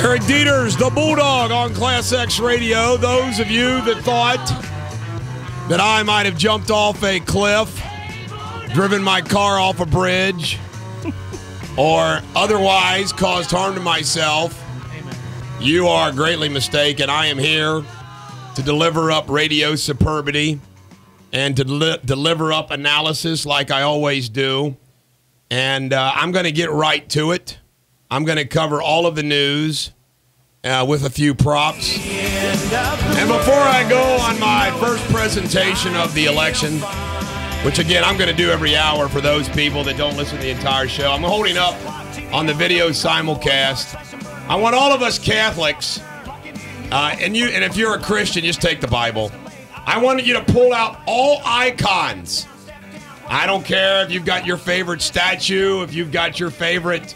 Eric Deters, the Bulldog on Class X Radio. Those of you that thought that I might have jumped off a cliff, driven my car off a bridge, or otherwise caused harm to myself, you are greatly mistaken. I am here to deliver up radio superbity and to deliver up analysis like I always do. And I'm going to get right to it. I'm going to cover all of the news with a few props. And before I go on my first presentation of the election, which again I'm going to do every hour for those people that don't listen to the entire show, I'm holding up on the video simulcast. I want all of us Catholics, and if you're a Christian, just take the Bible. I want you to pull out all icons. I don't care if you've got your favorite statue, if you've got your favorite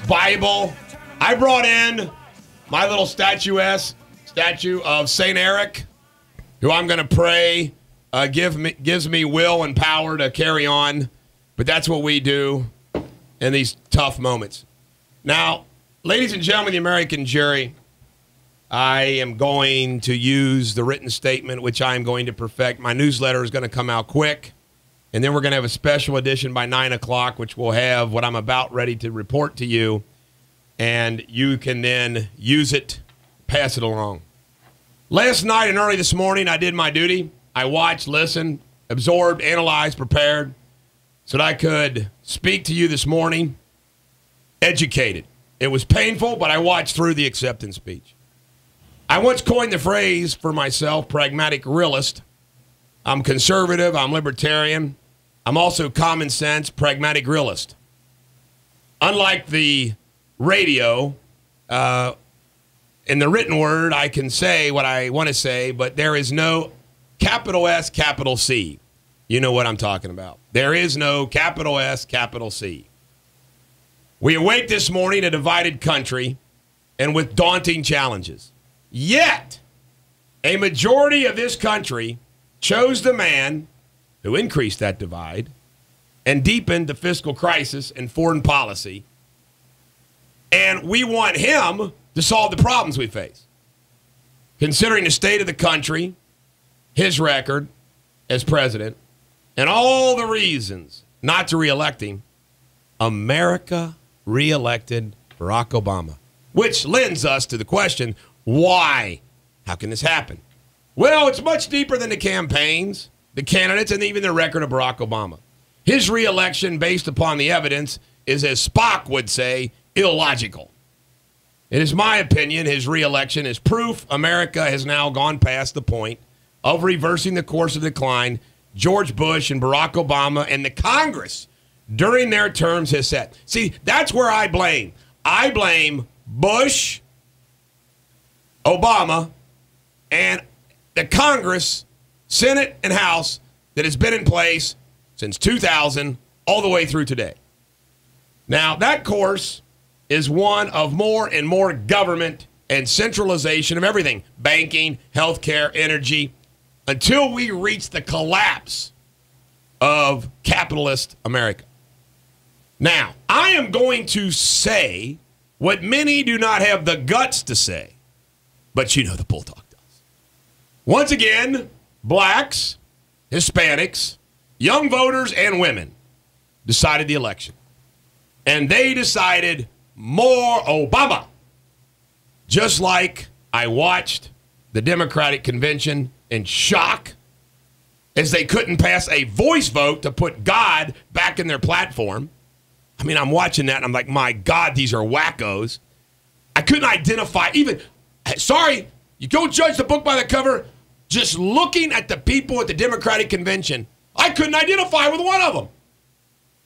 Bible. I brought in my little statue of St. Eric, who I'm going to pray gives me will and power to carry on. But that's what we do in these tough moments. Now, ladies and gentlemen, the American jury, I am going to use the written statement, which I am going to perfect. My newsletter is going to come out quick. And then we're going to have a special edition by 9 o'clock, which will have what I'm about ready to report to you. And you can then use it, pass it along. Last night and early this morning, I did my duty. I watched, listened, absorbed, analyzed, prepared, so that I could speak to you this morning educated. It was painful, but I watched through the acceptance speech. I once coined the phrase for myself, pragmatic realist. I'm conservative, I'm libertarian. I'm also common sense, pragmatic realist. Unlike the radio, in the written word, I can say what I want to say, but there is no capital S, capital C. You know what I'm talking about. There is no capital S, capital C. We awake this morning a divided country and with daunting challenges. Yet, a majority of this country chose the man who increased that divide and deepened the fiscal crisis and foreign policy. And we want him to solve the problems we face. Considering the state of the country, his record as president, and all the reasons not to reelect him, America reelected Barack Obama. Which lends us to the question, why? How can this happen? Well, it's much deeper than the campaigns, the candidates, and even the record of Barack Obama. His reelection, based upon the evidence, is, as Spock would say, illogical. It is my opinion his reelection is proof America has now gone past the point of reversing the course of decline George Bush and Barack Obama and the Congress during their terms has set. See, that's where I blame. I blame Bush, Obama, and the Congress, Senate, and House that has been in place since 2000 all the way through today. Now, that course is one of more and more government and centralization of everything, banking, healthcare, energy, until we reach the collapse of capitalist America. Now, I am going to say what many do not have the guts to say, but you know the Bulldog does. Once again, blacks, Hispanics, young voters, and women decided the election. And they decided more Obama. Just like I watched the Democratic convention in shock as they couldn't pass a voice vote to put God back in their platform. I mean, I'm watching that and I'm like, my God, these are wackos. I couldn't identify even, sorry, you don't judge the book by the cover. Just looking at the people at the Democratic convention, I couldn't identify with one of them.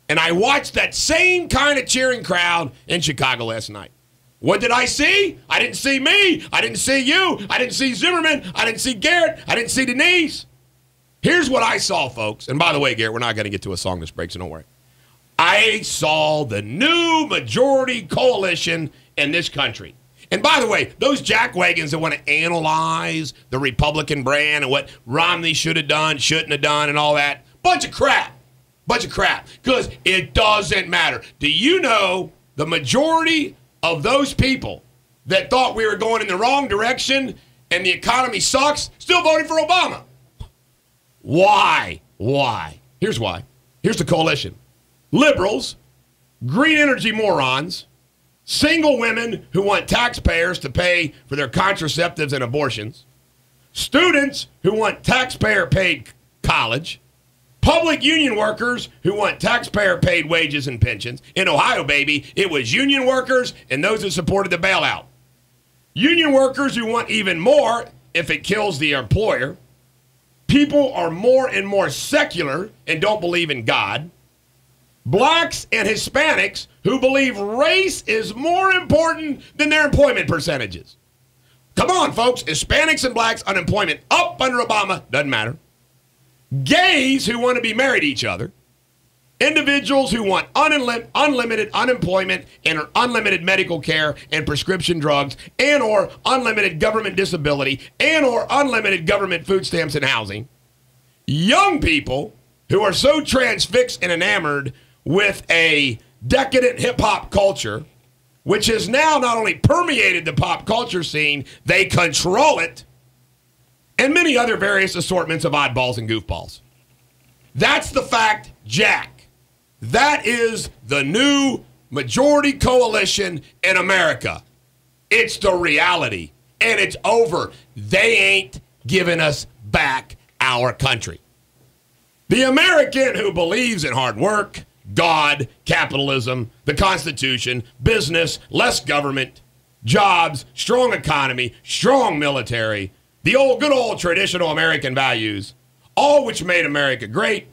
And I watched that same kind of cheering crowd in Chicago last night. What did I see? I didn't see me. I didn't see you. I didn't see Zimmerman. I didn't see Garrett. I didn't see Denise. Here's what I saw, folks. And by the way, Garrett, we're not going to get to a song this break, so don't worry. I saw the new majority coalition in this country. And by the way, those jackwagons that want to analyze the Republican brand and what Romney should have done, shouldn't have done, and all that, bunch of crap. Bunch of crap. Because it doesn't matter. Do you know the majority of those people that thought we were going in the wrong direction and the economy sucks still voted for Obama. Why? Why? Here's why. Here's the coalition. Liberals, green energy morons, single women who want taxpayers to pay for their contraceptives and abortions, students who want taxpayer-paid college, public union workers who want taxpayer-paid wages and pensions. In Ohio, baby, it was union workers and those that supported the bailout. Union workers who want even more if it kills the employer. People are more and more secular and don't believe in God. Blacks and Hispanics who believe race is more important than their employment percentages. Come on, folks. Hispanics and blacks, unemployment up under Obama, doesn't matter. Gays who want to be married to each other. Individuals who want unlimited unemployment and unlimited medical care and prescription drugs and or unlimited government disability and or unlimited government food stamps and housing. Young people who are so transfixed and enamored with a decadent hip-hop culture, which has now not only permeated the pop culture scene, they control it, and many other various assortments of oddballs and goofballs. That's the fact, Jack. That is the new majority coalition in America. It's the reality, and it's over. They ain't giving us back our country. The American who believes in hard work, God, capitalism, the Constitution, business, less government, jobs, strong economy, strong military, the good old traditional American values, all which made America great,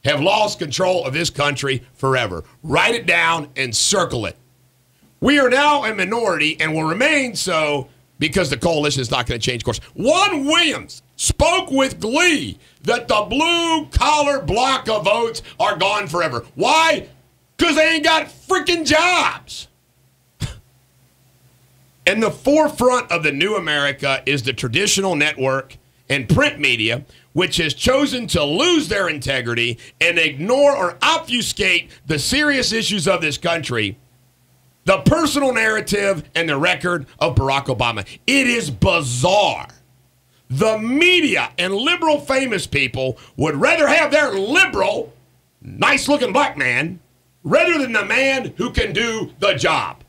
have lost control of this country forever. Write it down and circle it. We are now a minority and will remain so because the coalition is not going to change course. Juan Williams spoke with glee that the blue-collar block of votes are gone forever. Why? Because they ain't got freaking jobs. In the forefront of the new America is the traditional network and print media, which has chosen to lose their integrity and ignore or obfuscate the serious issues of this country, the personal narrative and the record of Barack Obama. It is bizarre. The media and liberal famous people would rather have their liberal, nice-looking black man rather than the man who can do the job.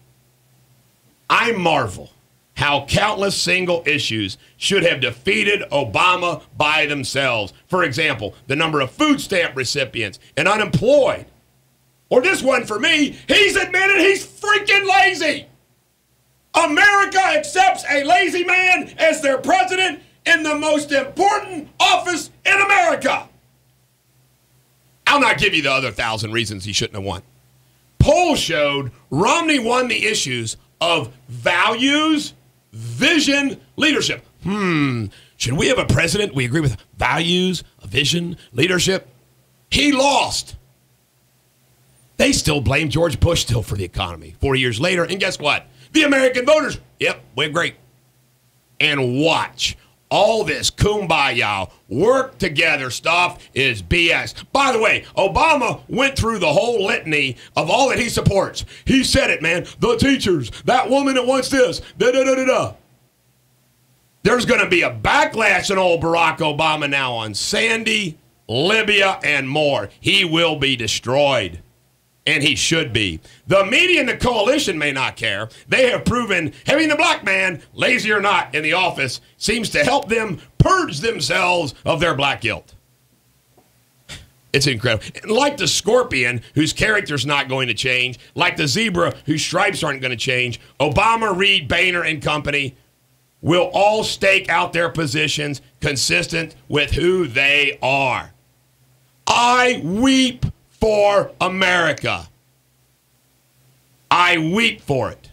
I marvel how countless single issues should have defeated Obama by themselves. For example, the number of food stamp recipients and unemployed. Or this one for me, he's admitted he's freaking lazy. America accepts a lazy man as their president in the most important office in America. I'll not give you the other 1,000 reasons he shouldn't have won. Polls showed Romney won the issues of values, vision, leadership. Should we have a president we agree with values, a vision, leadership? He lost. They still blame George Bush still for the economy 4 years later. And guess what? The American voters, yep, we're great. And watch. All this kumbaya, work together stuff is BS. By the way, Obama went through the whole litany of all that he supports. He said it, man. The teachers, that woman that wants this, da-da-da-da-da. There's going to be a backlash on old Barack Obama now on Sandy, Libya, and more. He will be destroyed. And he should be. The media and the coalition may not care. They have proven having the black man, lazy or not, in the office seems to help them purge themselves of their black guilt. It's incredible. Like the scorpion, whose character's not going to change, like the zebra, whose stripes aren't going to change, Obama, Reid, Boehner, and company will all stake out their positions consistent with who they are. I weep for America. I weep for it.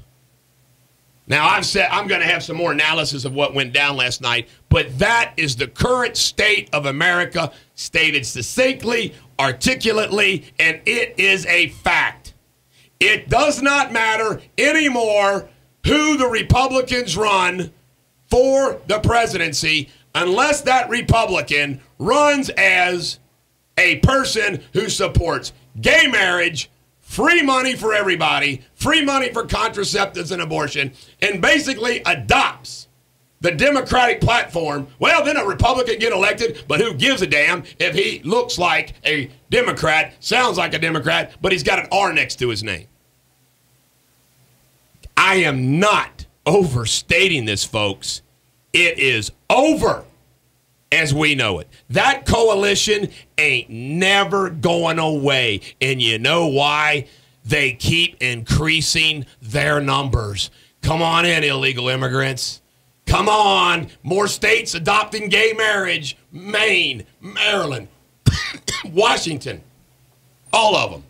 Now, I've said I'm going to have some more analysis of what went down last night, but that is the current state of America, stated succinctly, articulately, and it is a fact. It does not matter anymore who the Republicans run for the presidency unless that Republican runs as a person who supports gay marriage, free money for everybody, free money for contraceptives and abortion, and basically adopts the Democratic platform, well, then a Republican get elected, but who gives a damn if he looks like a Democrat, sounds like a Democrat, but he's got an R next to his name. I am not overstating this, folks. It is over as we know it. That coalition ain't never going away. And you know why? They keep increasing their numbers. Come on in, illegal immigrants. Come on. More states adopting gay marriage. Maine, Maryland, Washington, all of them.